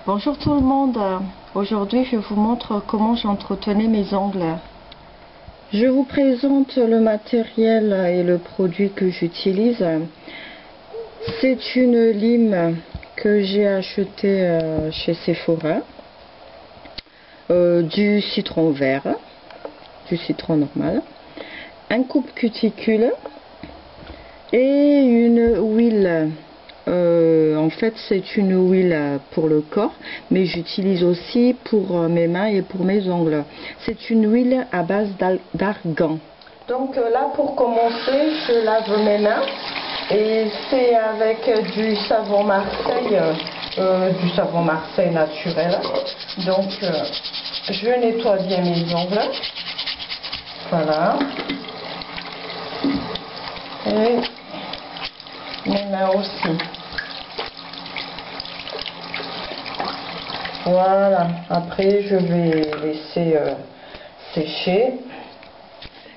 Bonjour tout le monde, aujourd'hui je vous montre comment j'entretenais mes ongles. Je vous présente le matériel et le produit que j'utilise. C'est une lime que j'ai achetée chez Sephora, du citron vert, du citron normal, un coupe cuticule et une huile. En fait c'est une huile pour le corps, mais j'utilise aussi pour mes mains et pour mes ongles. C'est une huile à base d'argan. Donc là, pour commencer, je lave mes mains et c'est avec du savon Marseille naturel. Donc je nettoie bien mes ongles, voilà, et mes mains aussi. Voilà, après je vais laisser sécher.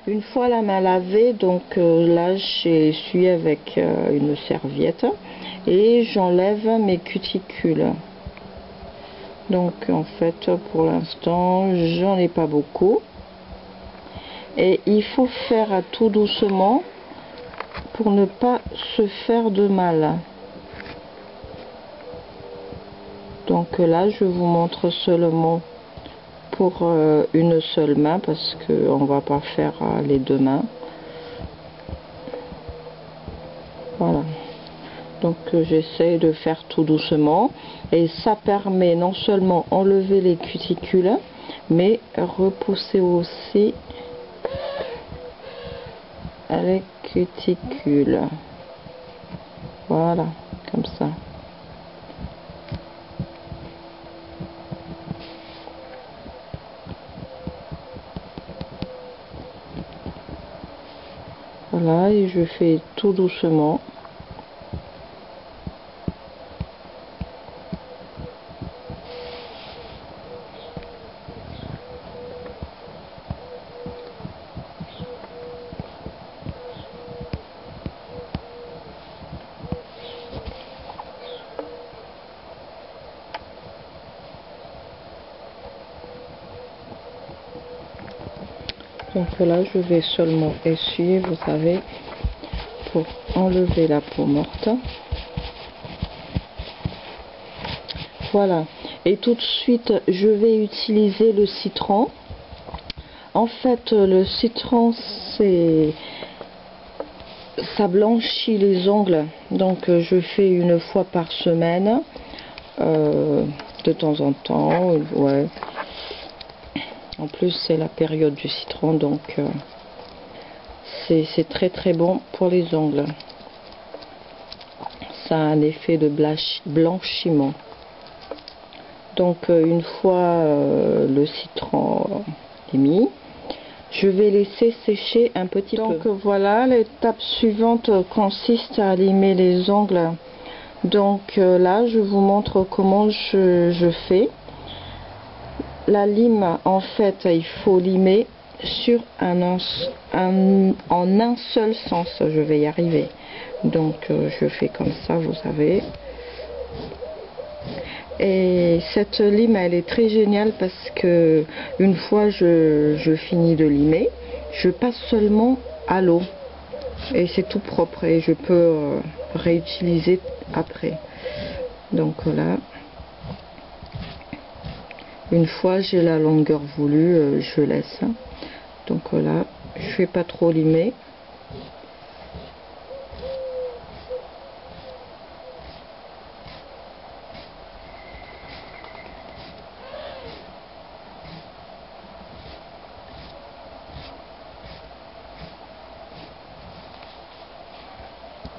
Une fois la main lavée, donc là j'essuie avec une serviette et j'enlève mes cuticules. Donc en fait pour l'instant j'en ai pas beaucoup et il faut faire tout doucement pour ne pas se faire de mal. Donc là je vous montre seulement pour une seule main parce qu'on va pas faire les deux mains. Voilà, donc j'essaie de faire tout doucement et ça permet non seulement enlever les cuticules mais repousser aussi les cuticules. Voilà, comme ça. Voilà, et je fais tout doucement. Donc là, je vais seulement essuyer, vous savez, pour enlever la peau morte. Voilà. Et tout de suite, je vais utiliser le citron. En fait, le citron, ça blanchit les ongles. Donc, je fais une fois par semaine, de temps en temps, ouais. En plus, c'est la période du citron, donc c'est très très bon pour les ongles. Ça a un effet de blanchiment. Donc une fois le citron est mis, je vais laisser sécher un petit peu. Donc voilà, l'étape suivante consiste à limer les ongles. Donc là, je vous montre comment je fais. La lime, en fait, il faut limer sur en un seul sens. Je vais y arriver. Donc je fais comme ça, vous savez. Et cette lime, elle est très géniale parce que une fois je finis de limer, je passe seulement à l'eau et c'est tout propre et je peux réutiliser après. Donc là, une fois j'ai la longueur voulue, je laisse. Donc là, je fais pas trop limer.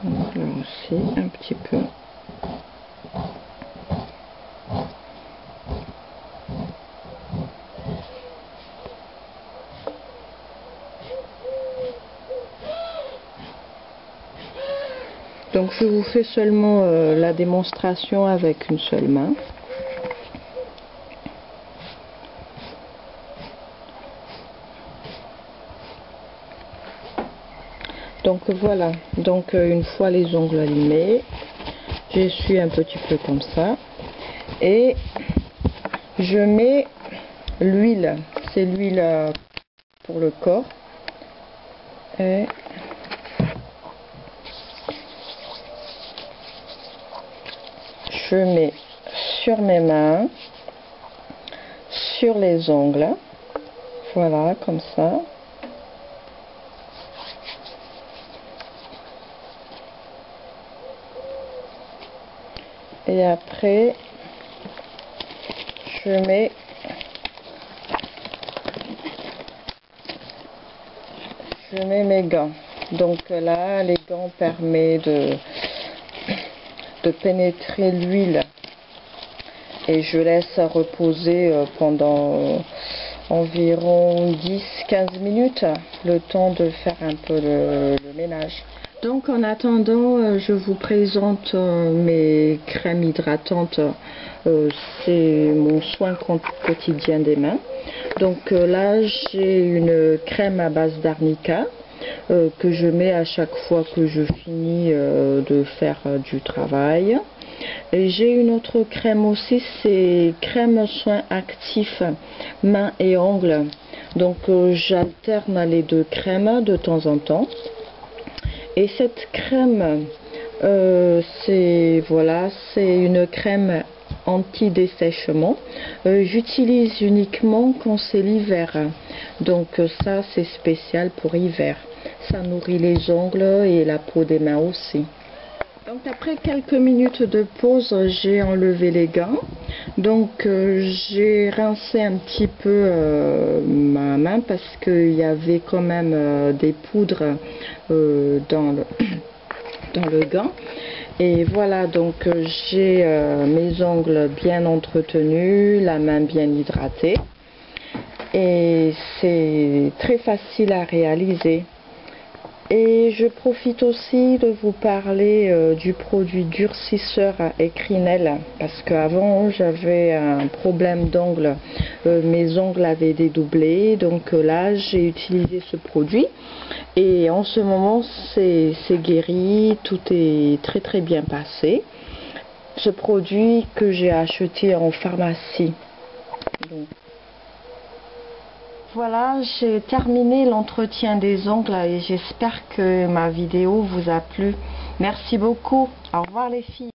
Donc là aussi, un petit peu. Donc je vous fais seulement la démonstration avec une seule main. Donc voilà, donc une fois les ongles limés, j'essuie un petit peu comme ça Et je mets l'huile, c'est l'huile pour le corps. Et je mets sur mes mains, sur les ongles, voilà, comme ça. Et après, je mets mes gants. Donc là, les gants permettent de pénétrer l'huile. Et je laisse reposer pendant environ 10-15 minutes, le temps de faire un peu le ménage. Donc en attendant, je vous présente mes crèmes hydratantes. C'est mon soin quotidien des mains. Donc là, j'ai une crème à base d'arnica que je mets à chaque fois que je finis de faire du travail. Et j'ai une autre crème aussi, c'est crème soin actif mains et ongles. Donc j'alterne les deux crèmes de temps en temps. Et cette crème, c'est une crème anti-dessèchement. J'utilise uniquement quand c'est l'hiver. Donc ça, c'est spécial pour hiver. Ça nourrit les ongles et la peau des mains aussi. Donc après quelques minutes de pause, j'ai enlevé les gants. Donc j'ai rincé un petit peu ma main parce qu'il y avait quand même des poudres dans le gant. Et voilà, donc j'ai mes ongles bien entretenus, la main bien hydratée. Et c'est très facile à réaliser. Et je profite aussi de vous parler du produit durcisseur Ecrinel, parce qu'avant j'avais un problème d'ongles, mes ongles avaient dédoublé, donc là j'ai utilisé ce produit et en ce moment c'est guéri, tout est très très bien passé. Ce produit que j'ai acheté en pharmacie. Donc, voilà, j'ai terminé l'entretien des ongles et j'espère que ma vidéo vous a plu. Merci beaucoup. Au revoir les filles.